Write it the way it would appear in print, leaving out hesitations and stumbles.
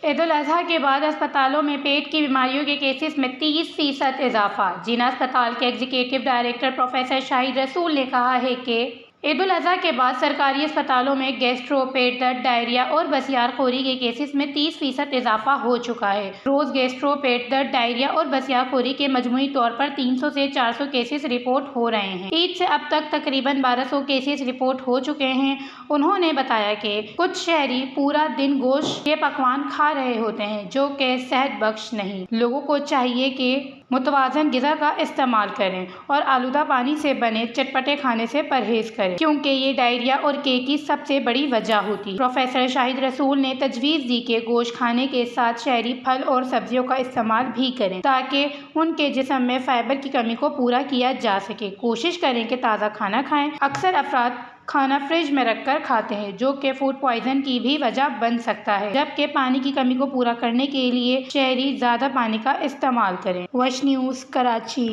ईद उल अजहा के बाद अस्पतालों में पेट की बीमारियों के केसेस में 30% इजाफा। जिना अस्पताल के एग्जीक्यूटिव डायरेक्टर प्रोफेसर शाहिद रसूल ने कहा है कि ईद उल अजहा के बाद सरकारी अस्पतालों में गैस्ट्रो, पेट दर्द, डायरिया और बसियारखोरी के केसेस में 30% इजाफा हो चुका है। रोज गैस्ट्रो, पेट दर्द, डायरिया और बसियारखोरी के मजमूई तौर पर 300 से 400 केसेस रिपोर्ट हो रहे हैं। ईद से अब तक तकरीबन 1200 केसेस रिपोर्ट हो चुके हैं। उन्होंने बताया कि कुछ शहरी पूरा दिन गोश्त के पकवान खा रहे होते हैं, जो कि सेहत बख्श नहीं। लोगों को चाहिए कि मुतवाज़न ग़िज़ा का इस्तेमाल करें और आलूदा पानी से बने चटपटे खाने से परहेज करें, क्योंकि ये डायरिया और केक की सबसे बड़ी वजह होती है। प्रोफेसर शाहिद रसूल ने तजवीज़ दी कि गोश्त खाने के साथ शहरी फल और सब्जियों का इस्तेमाल भी करें, ताकि उनके जिस्म में फाइबर की कमी को पूरा किया जा सके। कोशिश करें कि ताज़ा खाना खाएं। अक्सर अफराद खाना फ्रिज में रखकर खाते हैं, जो कि फूड पॉइजन की भी वजह बन सकता है। जबकि पानी की कमी को पूरा करने के लिए शहरी ज़्यादा पानी का इस्तेमाल करें। वश न्यूज़, कराची।